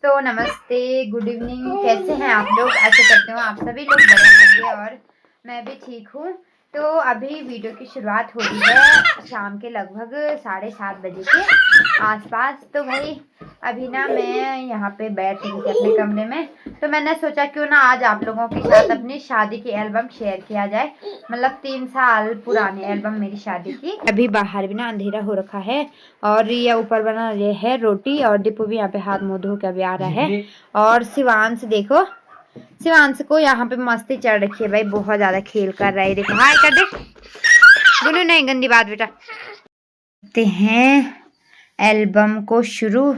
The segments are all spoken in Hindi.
तो नमस्ते, गुड इवनिंग। कैसे हैं आप लोग? आशा करती हूँ आप सभी लोग बढ़िया होंगे और मैं भी ठीक हूँ। तो अभी वीडियो की शुरुआत हो रही है शाम के लगभग 7:30 बजे के आसपास। तो भाई अभी ना मैं यहाँ पे बैठ रही थी अपने कमरे में, तो मैंने सोचा क्यों ना आज आप लोगों के साथ अपनी शादी की एल्बम शेयर किया जाए। मतलब 3 साल पुरानी एल्बम मेरी शादी की। अभी बाहर भी ना अंधेरा हो रखा है और ये ऊपर बना रहे है रोटी और दीपू भी यहाँ पे हाथ मुंह धो के अभी आ रहा है। और शिवांश देखो, शिवांश को यहाँ पे मस्ती चढ़ रखी है भाई, बहुत ज्यादा खेल कर रहा है। देखो हाय कर दे बोलो, नहीं गंदी बात बेटा। करते हैं एल्बम को शुरू।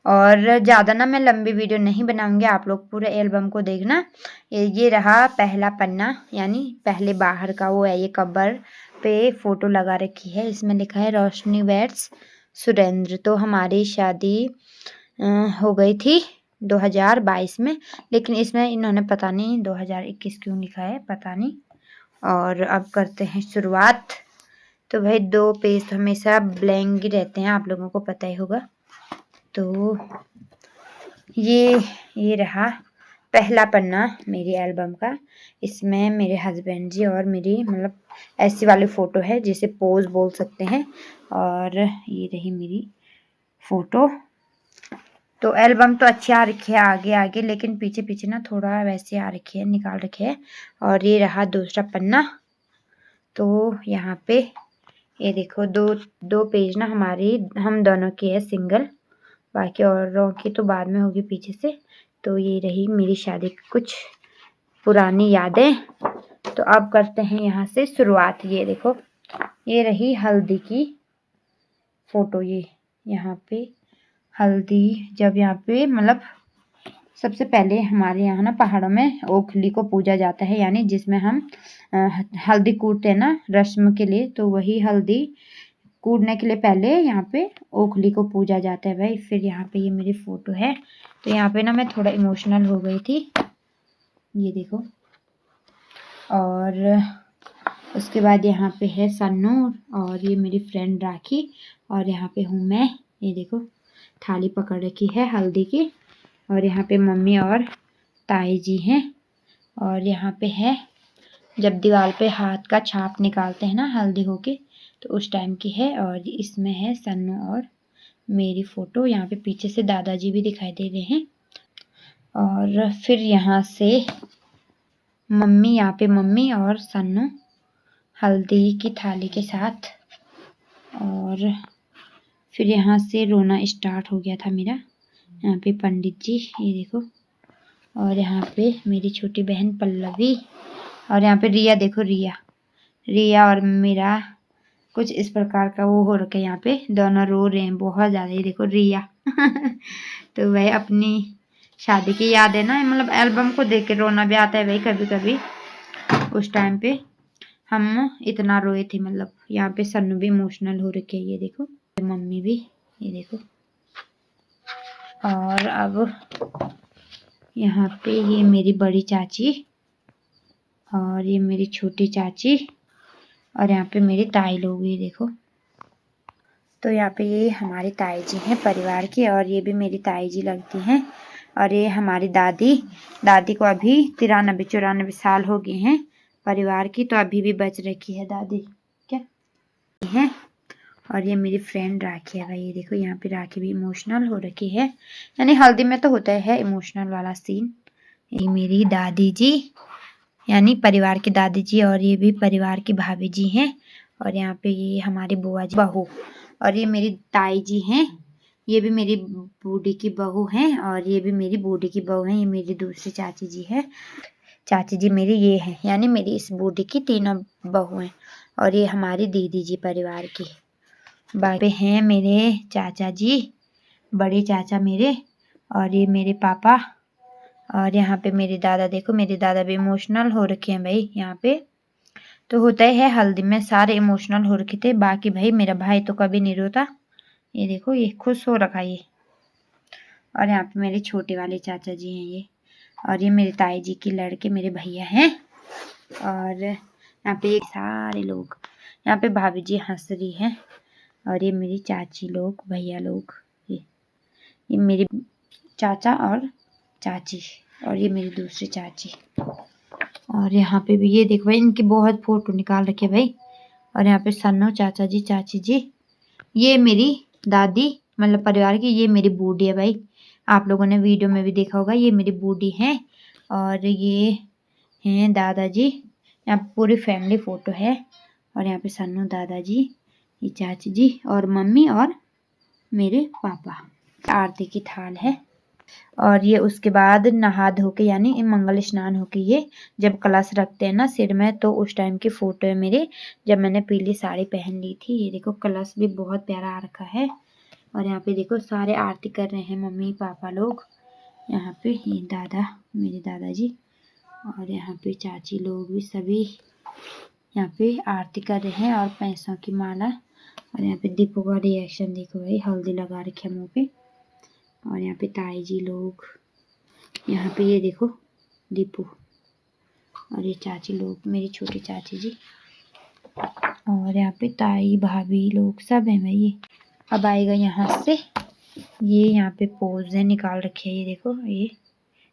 और ज़्यादा ना मैं लंबी वीडियो नहीं बनाऊंगी, आप लोग पूरे एल्बम को देखना। ये रहा पहला पन्ना, यानी पहले बाहर का वो है। ये कवर पे फोटो लगा रखी है, इसमें लिखा है रोशनी वेड्स सुरेंद्र। तो हमारी शादी हो गई थी 2022 में, लेकिन इसमें इन्होंने पता नहीं 2021 क्यों लिखा है, पता नहीं। और अब करते हैं शुरुआत। तो भाई 2 पेज हमेशा ब्लैंक ही रहते हैं, आप लोगों को पता ही होगा। तो ये रहा पहला पन्ना मेरी एल्बम का। इसमें मेरे हस्बैंड जी और मेरी मतलब ऐसी वाली फ़ोटो है जिसे पोज बोल सकते हैं। और ये रही मेरी फ़ोटो। तो एल्बम तो अच्छी आ रखी है आगे आगे, लेकिन पीछे पीछे ना थोड़ा वैसे आ रखी है, निकाल रखे है। और ये रहा दूसरा पन्ना। तो यहाँ पे ये देखो दो पेज ना हमारी हम दोनों की है सिंगल, बाकी औरों की तो बाद में होगी पीछे से। तो ये रही मेरी शादी की कुछ पुरानी यादें। तो अब करते हैं यहाँ से शुरुआत। ये देखो, ये रही हल्दी की फोटो। ये यहाँ पे हल्दी, जब यहाँ पे मतलब सबसे पहले हमारे यहाँ ना पहाड़ों में ओखली को पूजा जाता है, यानी जिसमें हम हल्दी कूटते हैं ना रस्म के लिए। तो वही हल्दी कूटने के लिए पहले यहाँ पे ओखली को पूजा जाता है भाई। फिर यहाँ पे ये मेरी फ़ोटो है। तो यहाँ पे ना मैं थोड़ा इमोशनल हो गई थी, ये देखो। और उसके बाद यहाँ पे है सन्नू और ये मेरी फ्रेंड राखी। और यहाँ पे हूँ मैं, ये देखो थाली पकड़ रखी है हल्दी की। और यहाँ पे मम्मी और ताई जी हैं। और यहाँ पे है जब दीवार पे हाथ का छाप निकालते हैं ना हल्दी होके, तो उस टाइम की है। और इसमें है सन्नू और मेरी फ़ोटो। यहाँ पे पीछे से दादाजी भी दिखाई दे रहे हैं। और फिर यहाँ से मम्मी, यहाँ पे मम्मी और सन्नू हल्दी की थाली के साथ। और फिर यहाँ से रोना स्टार्ट हो गया था मेरा। यहाँ पे पंडित जी, ये देखो। और यहाँ पे मेरी छोटी बहन पल्लवी। और यहाँ पे रिया, देखो रिया और मेरा कुछ इस प्रकार का वो हो रखा है। यहाँ पे दोनों रो रहे हैं बहुत ज़्यादा, ये देखो रिया। तो वह अपनी शादी की याद है ना, मतलब एल्बम को देख के रोना भी आता है भाई कभी कभी। उस टाइम पे हम इतना रोए थे, मतलब यहाँ पे सन्नू भी इमोशनल हो रखे, ये देखो मम्मी भी, ये देखो। और अब यहाँ पे ये मेरी बड़ी चाची और ये मेरी छोटी चाची और यहाँ पे मेरी ताई लोग, ये देखो। तो यहाँ पे ये हमारी ताई जी हैं परिवार की, और ये भी मेरी ताई जी लगती हैं। और ये हमारी दादी को अभी 93-94 साल हो गए हैं परिवार की, तो अभी भी बच रखी है दादी क्या है। और ये मेरी फ्रेंड राखी है भाई, ये देखो। यहाँ पे राखी भी इमोशनल हो रखी है, यानी हल्दी में तो होता है इमोशनल वाला सीन। ये मेरी दादी जी, यानी परिवार की दादी जी, और ये भी परिवार की भाभी जी हैं। और यहाँ पे ये हमारी बुआ जी बहू। और ये मेरी ताई जी हैं, ये भी मेरी बूढ़ी की बहू हैं। और ये भी मेरी बूढ़ी की बहू हैं। ये मेरी दूसरी चाची जी है, चाची जी मेरी ये है, यानी मेरी इस बूढ़ी की 3 बहू हैं। और ये हमारी दीदी जी परिवार की। बाकी हैं मेरे चाचा जी, बड़े चाचा मेरे, और ये मेरे पापा। और यहाँ पे मेरे दादा, देखो मेरे दादा भी इमोशनल हो रखे हैं भाई। यहाँ पे तो होता ही है हल्दी में, सारे इमोशनल हो रखे थे। बाकी भाई मेरा भाई तो कभी नहीं रोता, ये देखो ये खुश हो रखा ये। और यहाँ पे मेरे छोटे वाले चाचा जी हैं ये। और ये मेरे ताई जी की लड़के मेरे भैया हैं। और यहाँ पे सारे लोग, यहाँ पे भाभी जी हंस रही हैं। और ये मेरी चाची लोग, भैया लोग, ये मेरी चाचा और चाची, और ये मेरी दूसरी चाची। और यहाँ पे भी ये देखो भाई, इनकी बहुत फोटो निकाल रखे भाई। और यहाँ पे सन्नो, चाचा जी, चाची जी, ये मेरी दादी मतलब परिवार की, ये मेरी बूढ़ी है भाई। आप लोगों ने वीडियो में भी देखा होगा, ये मेरी बूढ़ी है। और ये हैं दादाजी। यहाँ पे पूरी फैमिली फोटो है। और यहाँ पे सन्नू, दादाजी, ये चाची जी और मम्मी और मेरे पापा। आरती की थाल है। और ये उसके बाद नहा धो के यानी मंगल स्नान होके ये जब कलश रखते हैं ना सिर में, तो उस टाइम की फोटो है मेरी, जब मैंने पीली साड़ी पहन ली थी। ये देखो कलश भी बहुत प्यारा आ रखा है। और यहाँ पे देखो सारे आरती कर रहे हैं, मम्मी पापा लोग। यहाँ पे ये दादा, मेरे दादाजी, और यहाँ पे चाची लोग भी सभी यहाँ पे आरती कर रहे हैं। और पैसों की माला। और यहाँ पे दीपू का रिएक्शन देखो भाई, हल्दी लगा रखे मुँह पे। और यहाँ पे ताई जी लोग, यहाँ पे ये देखो दीपू, और ये चाची लोग, मेरी छोटी चाची जी। और यहाँ पे ताई भाभी लोग सब हैं भाई। ये अब आएगा यहाँ से, ये यहाँ पे पोज है निकाल रखे है, ये देखो ये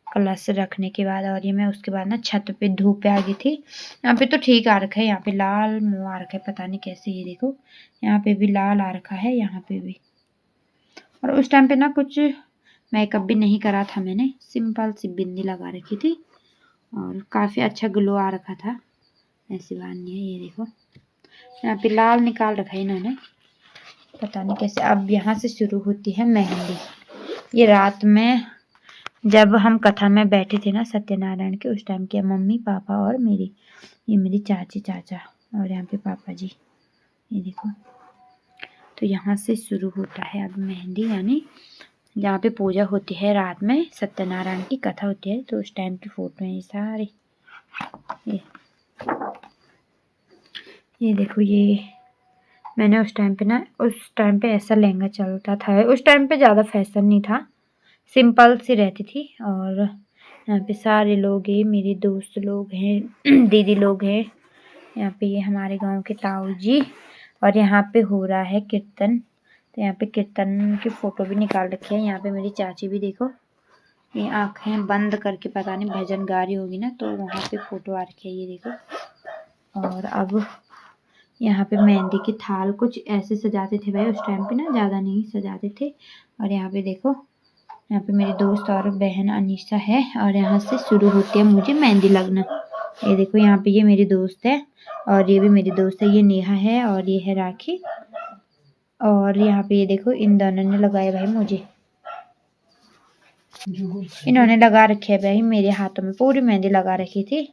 कलश रखने के बाद। और ये मैं उसके बाद ना छत पे धूप पे आ गई थी। यहाँ पे तो ठीक आ रखा है, यहाँ पे लाल मुँह आ रखा है, पता नहीं कैसे। ये देखो यहाँ पे भी लाल आ रखा है, यहाँ पे भी। और उस टाइम पे ना कुछ मेकअप भी नहीं करा था मैंने, सिंपल सी बिंदी लगा रखी थी और काफ़ी अच्छा ग्लो आ रखा था। ऐसी बात नहीं है। ये देखो यहाँ पे लाल निकाल रखा है इन्होंने, पता नहीं कैसे। अब यहाँ से शुरू होती है मेहंदी। ये रात में जब हम कथा में बैठे थे ना सत्यनारायण के, उस टाइम के मम्मी पापा और मेरी, ये मेरी चाची चाचा और यहाँ पे पापा जी। ये देखो तो यहाँ से शुरू होता है अब मेहंदी, यानी जहाँ पे पूजा होती है रात में, सत्यनारायण की कथा होती है, तो उस टाइम की फोटो है ये सारी। ये देखो ये मैंने उस टाइम पे ना, उस टाइम पे ऐसा लहंगा चलता था। उस टाइम पे ज़्यादा फैशन नहीं था, सिंपल सी रहती थी। और यहाँ पे सारे लोग हैं, मेरे दोस्त लोग हैं, दीदी लोग हैं। यहाँ पे ये हमारे गांव के ताऊ जी। और यहाँ पे हो रहा है कीर्तन, तो यहाँ पे कीर्तन की फ़ोटो भी निकाल रखी है। यहाँ पे मेरी चाची भी देखो, ये आँखें बंद करके पता नहीं भजन गा रही होगी ना, तो वहाँ पे फ़ोटो आ रखी है। ये देखो। और अब यहाँ पे मेहंदी की थाल कुछ ऐसे सजाते थे भाई उस टाइम पे ना, ज़्यादा नहीं सजाते थे। और यहाँ पे देखो, यहाँ पे मेरी दोस्त और बहन अनीशा है। और यहाँ से शुरू होती है मुझे मेहंदी लगना। ये देखो यहाँ पे ये मेरी दोस्त है, और ये भी मेरी दोस्त है, ये नेहा है, और ये है राखी। और यहाँ पे ये देखो इन दोनों ने लगाया भाई मुझे, इन्होंने लगा रखी है भाई मेरे हाथों में, पूरी मेहंदी लगा रखी थी।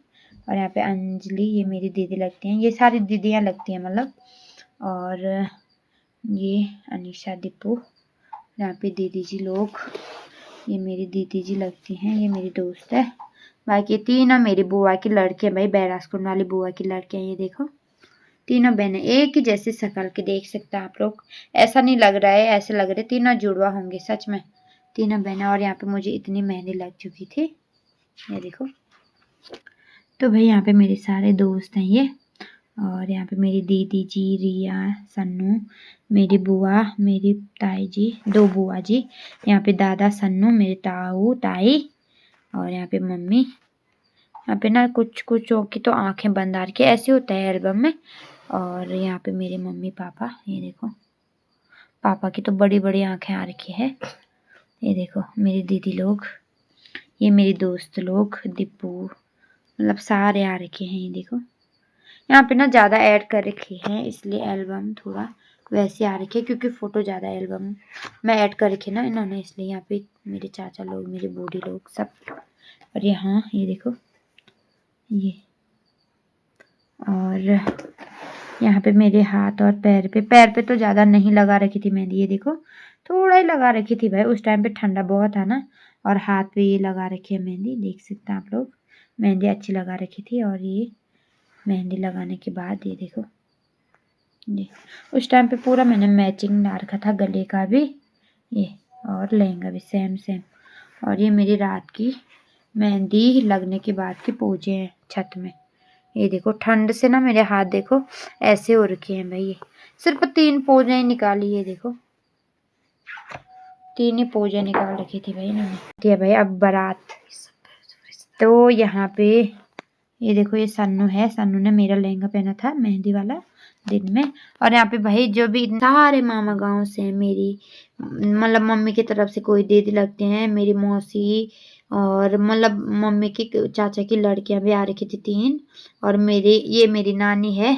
और यहाँ पे अंजलि, ये मेरी दीदी लगती हैं, ये सारी दीदियाँ लगती हैं मतलब। और ये अनीशा, दीपू, यहाँ पे दीदी जी लोग, ये मेरी दीदी जी लगती हैं, ये मेरी दोस्त है। बाकी तीनों मेरी बुआ की लड़के भाई, बैरासपुर वाली बुआ की लड़कियाँ। ये देखो तीनों बहनें एक ही जैसी शक्ल के, देख सकते हैं आप लोग। ऐसा नहीं लग रहा है, ऐसे लग रहे तीनों जुड़वा होंगे सच में, तीनों बहनें। और यहाँ पे मुझे इतनी मेहंदी लग चुकी थी, ये देखो। तो भाई यहाँ पे मेरे सारे दोस्त हैं ये। और यहाँ पे मेरी दीदी जी, रिया, सन्नू, मेरी बुआ, मेरी ताई जी, दो बुआ जी, यहाँ पे दादा, सन्नू, मेरे ताऊ ताई, और यहाँ पे मम्मी। यहाँ पे ना कुछ कुछ की तो आंखें बंद आ रखी है, ऐसे होता है एल्बम में। और यहाँ पे मेरे मम्मी पापा, ये देखो पापा की तो बड़ी बड़ी आंखें आ रखी है। ये देखो मेरी दीदी लोग, ये मेरी दोस्त लोग, दीपू, मतलब सारे आ रखे हैं। ये देखो यहाँ पे ना ज़्यादा ऐड कर रखी है, इसलिए एल्बम थोड़ा वैसे आ रखी है, क्योंकि फ़ोटो ज़्यादा एल्बम में ऐड कर रखी है ना इन्होंने, इसलिए यहाँ पे मेरे चाचा लोग, मेरे बूढ़ी लोग सब। और यहाँ ये देखो ये, और यहाँ पे मेरे हाथ और पैर पे तो ज़्यादा नहीं लगा रखी थी मेहंदी। ये देखो थोड़ा ही लगा रखी थी भाई, उस टाइम पे ठंडा बहुत था ना। और हाथ पे ये लगा रखी है मेहंदी, देख सकते हैं आप लोग, मेहंदी अच्छी लगा रखी थी। और ये मेहंदी लगाने के बाद ये देखो, ये उस टाइम पे पूरा मैंने मैचिंग ला रखा था, गले का भी ये और लहंगा भी सेम सेम। और ये मेरी रात की मेहंदी लगने के बाद की पोजे हैं छत में। ये देखो ठंड से ना मेरे हाथ देखो ऐसे हो रखे हैं भाई। ये सिर्फ 3 पोजें ही निकाली, ये देखो 3 ही पोजा निकाल रखी थी भाई इन्होंने। ठीक है भाई अब बारात। तो यहाँ पे ये देखो ये सन्नू है, सन्नू ने मेरा लहंगा पहना था मेहंदी वाला दिन में। और यहाँ पे भाई जो भी सारे मामा गांव से हैं मेरी, मतलब मम्मी की तरफ से कोई दीदी लगते हैं, मेरी मौसी और मतलब मम्मी की चाचा की लड़कियां भी आ रखी थी 3। और ये मेरी नानी है,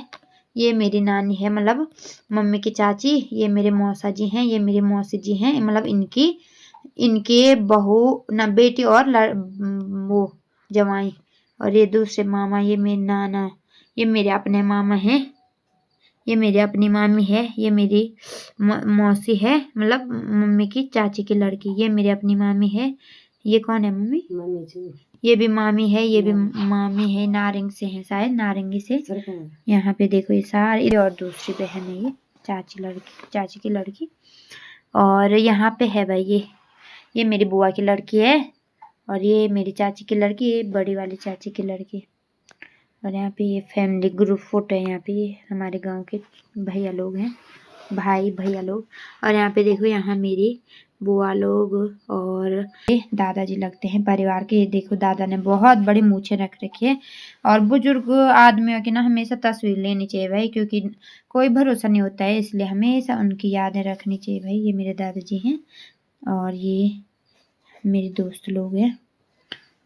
ये मेरी नानी है मतलब मम्मी की चाची, ये मेरे मौसा जी हैं, ये मेरी मौसी जी हैं, मतलब इनके बहू ना बेटी और वो जवाई। और ये दूसरे मामा, ये मेरे नाना, ये मेरे अपने मामा हैं, ये मेरी अपनी मामी है, ये मेरी मौसी है मतलब मम्मी की चाची की लड़की, ये मेरी अपनी मामी है। ये कौन है मम्मी? मम्मी जी। ये भी मामी है, ये भी मामी है, नारंग से है शायद, नारंगी से। यहाँ पे देखो ये सारी, और दूसरी बहन है ये चाची की लड़की। और यहाँ पे है भाई ये मेरी बुआ की लड़की है, और ये मेरी चाची की लड़की है, बड़ी वाली चाची की लड़की। और यहाँ पे ये फैमिली ग्रुप फोटो है, यहाँ पे ये हमारे गांव के भैया लोग हैं, भाई भैया लोग। और यहाँ पे देखो यहाँ मेरी बुआ लोग और ये दादाजी लगते हैं परिवार के। ये देखो दादा ने बहुत बड़ी मूछें रख रखी है। और बुजुर्ग आदमियों की ना हमेशा तस्वीर लेनी चाहिए भाई, क्योंकि कोई भरोसा नहीं होता है, इसलिए हमेशा उनकी यादें रखनी चाहिए भाई। ये मेरे दादाजी हैं और ये मेरे दोस्त लोग हैं।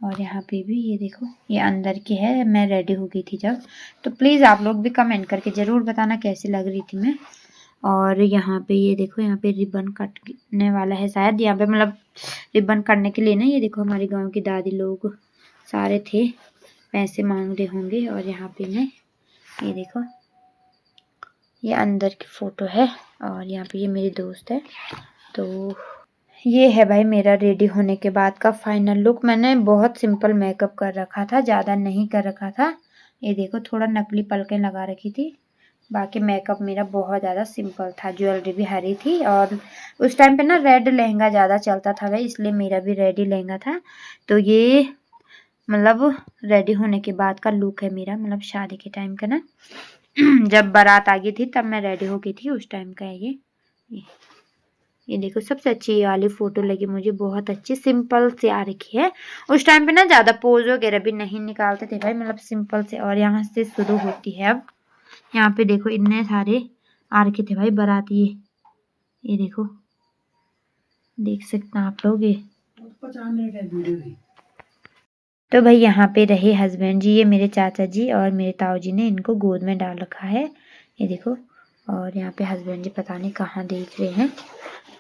और यहाँ पे भी ये देखो ये अंदर की है, मैं रेडी हो गई थी जब। तो प्लीज़ आप लोग भी कमेंट करके ज़रूर बताना कैसी लग रही थी मैं। और यहाँ पे ये देखो यहाँ पे रिबन कटने वाला है शायद, यहाँ पे मतलब रिबन कटने के लिए ना ये देखो हमारे गांव की दादी लोग सारे थे, पैसे मांग रहे होंगे। और यहाँ पे मैं ये देखो ये अंदर की फ़ोटो है। और यहाँ पे ये मेरी दोस्त है। तो ये है भाई मेरा रेडी होने के बाद का फाइनल लुक। मैंने बहुत सिंपल मेकअप कर रखा था, ज़्यादा नहीं कर रखा था। ये देखो थोड़ा नकली पलकें लगा रखी थी, बाकी मेकअप मेरा बहुत ज़्यादा सिंपल था। ज्वेलरी भी हरी थी और उस टाइम पे ना रेड लहंगा ज़्यादा चलता था भाई, इसलिए मेरा भी रेड ही लहंगा था। तो ये मतलब रेडी होने के बाद का लुक है मेरा, मतलब शादी के टाइम का ना जब बारात आ गई थी तब मैं रेडी हो गई थी, उस टाइम का है ये देखो सबसे अच्छी ये वाली फोटो लगी मुझे, बहुत अच्छी सिंपल से आ रखी है। उस टाइम पे ना ज्यादा पोज वगैरह भी नहीं निकालते थे भाई, मतलब सिंपल से। और यहाँ से शुरू होती है अब। यहाँ पे देखो इतने सारे आ रखे थे भाई बाराती, ये देखो देख सकते हैं आप लोग ये। तो भाई यहाँ पे रहे हस्बैंड जी, ये मेरे चाचा जी और मेरे ताऊ जी ने इनको गोद में डाल रखा है, ये देखो। और यहाँ पे हस्बैंड जी पता नहीं कहाँ देख रहे हैं,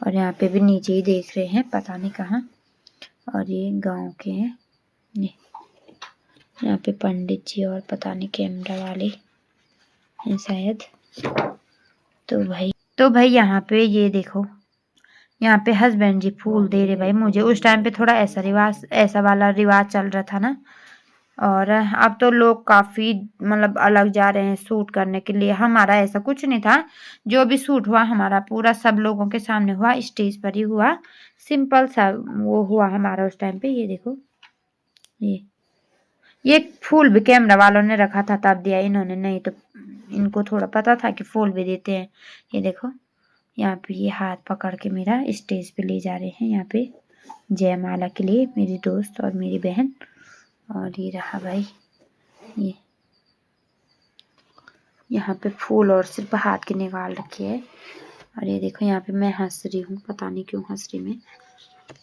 और यहाँ पे भी नीचे ही देख रहे हैं पता नहीं कहाँ। और ये गांव के हैं, ये यहाँ पे पंडित जी और पता नहीं कैमरा वाले हैं शायद। तो भाई यहाँ पे ये देखो यहाँ पे हस्बैंड जी फूल दे रहे भाई मुझे। उस टाइम पे थोड़ा ऐसा वाला रिवाज चल रहा था ना, और अब तो लोग काफी मतलब अलग जा रहे हैं शूट करने के लिए। हमारा ऐसा कुछ नहीं था, जो भी शूट हुआ हमारा पूरा सब लोगों के सामने हुआ, स्टेज पर ही हुआ, सिंपल सा वो हुआ हमारा उस टाइम पे। ये देखो ये फूल भी कैमरा वालों ने रखा था तब दिया इन्होंने, नहीं तो इनको थोड़ा पता था कि फूल भी देते हैं। ये देखो यहाँ पे ये हाथ पकड़ के मेरा स्टेज पे ले जा रहे हैं, यहाँ पे जयमाला के लिए मेरी दोस्त और मेरी बहन। और ये रहा भाई ये यहाँ पे फूल और सिर्फ हाथ के निकाल रखे है। और ये देखो यहाँ पे मैं हंस रही हूँ, पता नहीं क्यों हंस रही, मैं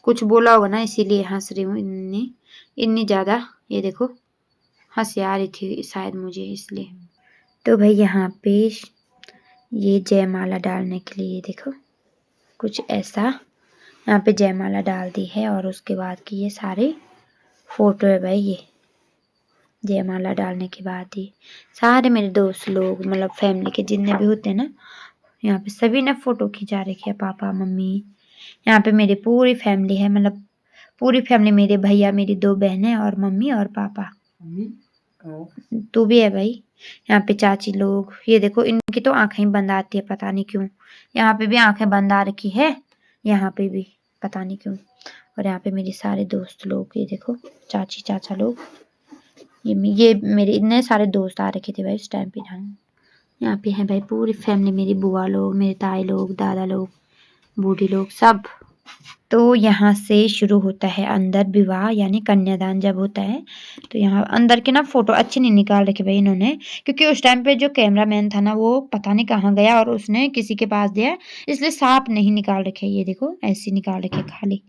कुछ बोला होगा ना इसीलिए हंस रही हूँ इतनी ज़्यादा। ये देखो हंसी आ रही थी शायद मुझे इसलिए। तो भाई यहाँ पे ये जयमाला डालने के लिए देखो कुछ ऐसा यहाँ पे जयमाला डाल दी है। और उसके बाद की ये सारे फोटो है भाई, ये जयमाला डालने के बाद ही सारे मेरे दोस्त लोग मतलब फैमिली के जितने भी होते हैं ना, यहाँ पे सभी ने फोटो खिंचा रखी है, पापा मम्मी। यहाँ पे मेरी पूरी फैमिली है, मतलब पूरी फैमिली, मेरे भैया मेरी 2 बहनें और मम्मी और पापा। तू भी है भाई। यहाँ पे चाची लोग, ये देखो इनकी तो आंखें बंद आती है पता नहीं क्यों, यहाँ पे भी आंखें बंद आ रखी है, यहाँ पे भी पता नहीं क्यों। और यहाँ पे मेरे सारे दोस्त लोग, ये देखो चाची चाचा लोग, ये मेरे इतने सारे दोस्त आ रखे थे भाई उस टाइम पे। यहाँ पे है भाई पूरी फैमिली, मेरी बुआ लोग, मेरे ताई लोग, दादा लोग, बूढ़ी लोग सब। तो यहाँ से शुरू होता है अंदर विवाह यानी कन्यादान जब होता है। तो यहाँ अंदर के ना फोटो अच्छे नहीं निकाल रखे भाई इन्होंने, क्योंकि उस टाइम पे जो कैमरामैन था ना वो पता नहीं कहाँ गया और उसने किसी के पास दिया, इसलिए साफ नहीं निकाल रखे। ये देखो ऐसे निकाल रखे खाली।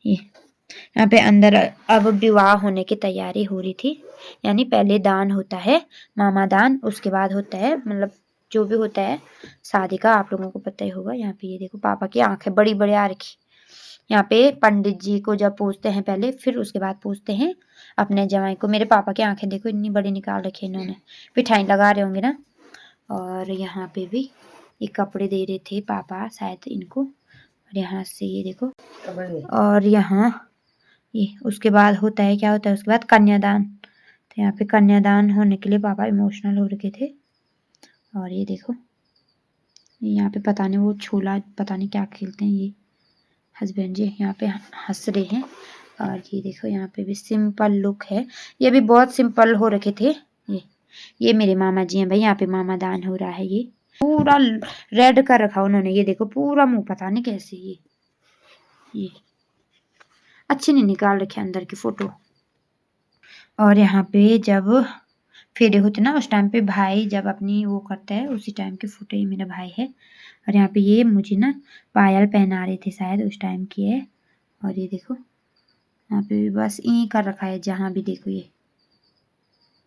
ये यहाँ पे अंदर अब विवाह होने की तैयारी हो रही थी, यानी पहले दान होता है, मामा दान, उसके बाद होता है मतलब जो भी होता है शादी का, आप लोगों को पता ही होगा। यहाँ पे ये देखो पापा की आंखें बड़ी बड़ी आ रखी। यहाँ पे पंडित जी को जब पूछते हैं पहले, फिर उसके बाद पूछते हैं अपने जवाई को। मेरे पापा की आंखें देखो इतनी बड़ी निकाल रखी है इन्होंने, मिठाई लगा रहे होंगे ना। और यहाँ पे भी ये कपड़े दे रहे थे पापा शायद इनको। और यहाँ से ये देखो, और यहाँ ये उसके बाद होता है, क्या होता है उसके बाद कन्यादान। तो यहाँ पे कन्यादान होने के लिए पापा इमोशनल हो रखे थे। और ये देखो यहाँ पे पता नहीं वो छोला पता नहीं क्या खेलते हैं ये हस्बैंड जी, यहाँ पे हंस रहे हैं। और ये देखो यहाँ पे भी सिंपल लुक है, ये भी बहुत सिंपल हो रखे थे। ये मेरे मामा जी हैं भाई, यहाँ पे मामा दान हो रहा है। ये पूरा रेड कर रखा उन्होंने, ये देखो पूरा मुंह पता नहीं कैसे। ये अच्छे नहीं निकाल रखे अंदर की फोटो। और यहाँ पे जब फेरे होते ना उस टाइम पे भाई जब अपनी वो करता है उसी टाइम की फोटो, ये मेरा भाई है। और यहाँ पे ये मुझे ना पायल पहना रहे थे शायद उस टाइम की है। और ये देखो यहाँ पे भी बस ई कर रखा है, जहाँ भी देखो ये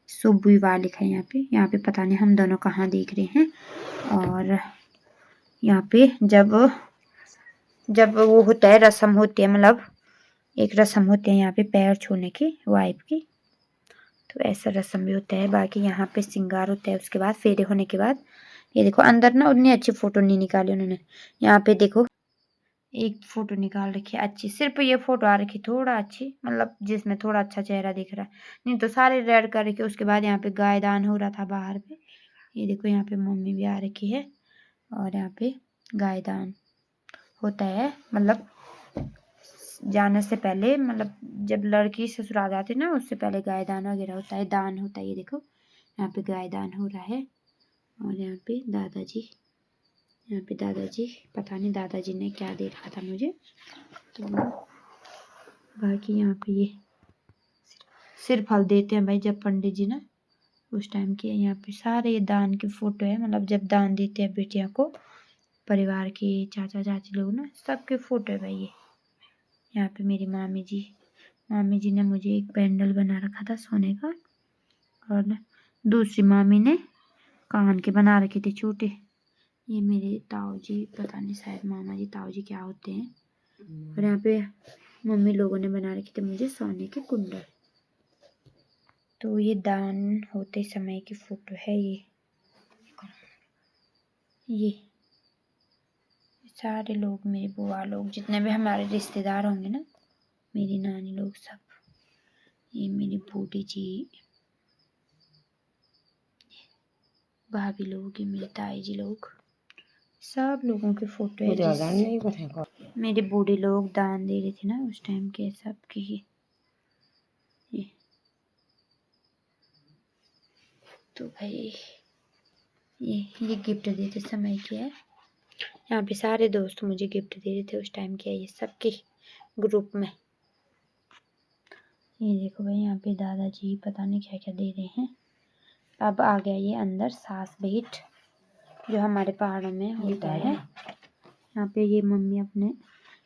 शुभ विवाह लिखा है यहाँ पे। यहाँ पे पता नहीं हम दोनों कहाँ देख रहे हैं। और यहाँ पे जब वो होता है रस्म होती है, मतलब एक रस्म होती है यहाँ पे पैर छूने की वाइफ की, तो ऐसा रस्म भी होता है। बाकी यहाँ पे श्रृंगार होता है उसके बाद फेरे होने के बाद। ये देखो अंदर ना उतनी अच्छी फोटो नहीं निकाली उन्होंने। यहाँ पे देखो एक फोटो निकाल रखी है अच्छी, सिर्फ ये फोटो आ रखी थोड़ा अच्छी, मतलब जिसमें थोड़ा अच्छा चेहरा दिख रहा है, नहीं तो सारे रेड कर रखे। उसके बाद यहाँ पे गाय दान हो रहा था बाहर पे, ये देखो यहाँ पे मम्मी भी आ रखी है। और यहाँ पे गाय दान होता है, मतलब जाने से पहले, मतलब जब लड़की ससुराल जाती है ना उससे पहले गाय दान वगैरह होता है, दान होता है। ये देखो यहाँ पे गाय दान हो रहा है। और यहाँ पे दादाजी, यहाँ पे दादाजी पता नहीं दादाजी ने क्या दे रखा था मुझे। तो बाकी यहाँ पे ये सिर फल देते हैं भाई जब पंडित जी ना उस टाइम के। यहाँ पे सारे ये दान की फोटो है, मतलब जब दान देते हैं बेटियों को परिवार के चाचा चाची लोग ना, सबके फोटो है भाई ये। यहाँ पे मेरी मामी जी ने मुझे एक पेंडल बना रखा था सोने का, और दूसरी मामी ने कान के बना रखे थे छोटे। ये मेरे ताऊ जी, पता नहीं शायद मामा जी ताऊ जी क्या होते हैं। और यहाँ पे मम्मी लोगों ने बना रखे थे मुझे सोने के कुंडल। तो ये दान होते समय की फोटो है ये सारे लोग मेरे बुआ लोग जितने भी हमारे रिश्तेदार होंगे ना, मेरी नानी लोग सब, ये मेरी बूढ़ी जी, भाभी लोग, ये मेरी ताई जी लोग, सब लोगों के फोटो है। मेरे बूढ़े लोग दान दे रहे थे ना उस टाइम के, सब के ये। तो भाई ये गिफ्ट देते समय की है। यहाँ पे सारे दोस्त मुझे गिफ्ट दे रहे थे उस टाइम के, ये सबके ग्रुप में। ये देखो भाई यहाँ पे दादाजी पता नहीं क्या क्या दे रहे हैं। अब आ गया ये अंदर सास भेंट जो हमारे पहाड़ों में होता है। यहाँ पे ये मम्मी अपने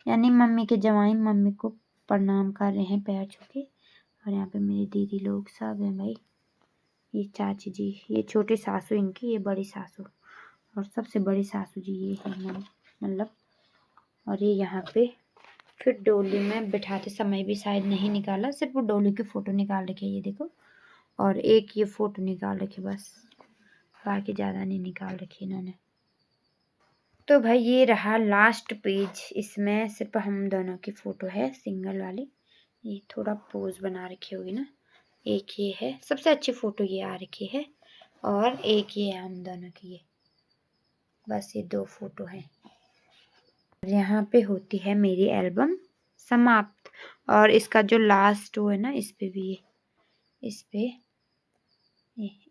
यानी मम्मी के जवाई मम्मी को प्रणाम कर रहे हैं पैर छू के। और यहाँ पे मेरी दीदी लोग सब हैं भाई, ये चाची जी, ये छोटी सासू इनकी, ये बड़ी सासू, और सबसे बड़ी सासू जी ये है मतलब। और ये यहाँ पे फिर डोली में बिठाते समय भी शायद नहीं निकाला, सिर्फ वो डोली की फोटो निकाल रखी है ये देखो। और एक ये फोटो निकाल रखी बस, बाकी ज़्यादा नहीं निकाल रखी इन्होंने। तो भाई ये रहा लास्ट पेज, इसमें सिर्फ हम दोनों की फोटो है सिंगल वाली। ये थोड़ा पोज बना रखी होगी ना, एक ये है सबसे अच्छी फोटो ये आ रखी है, और एक ये है हम दोनों की, ये बस ये दो फोटो हैं। यहाँ पे होती है मेरी एल्बम समाप्त। और इसका जो लास्ट वो है ना, इस पे भी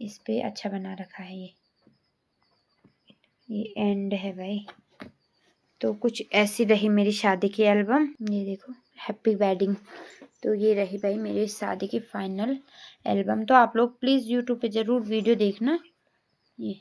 इस पे अच्छा बना रखा है ये एंड है भाई। तो कुछ ऐसी रही मेरी शादी की एल्बम। ये देखो, हैप्पी वेडिंग। तो ये रही भाई मेरी शादी की फाइनल एल्बम। तो आप लोग प्लीज़ यूट्यूब पे ज़रूर वीडियो देखना। ये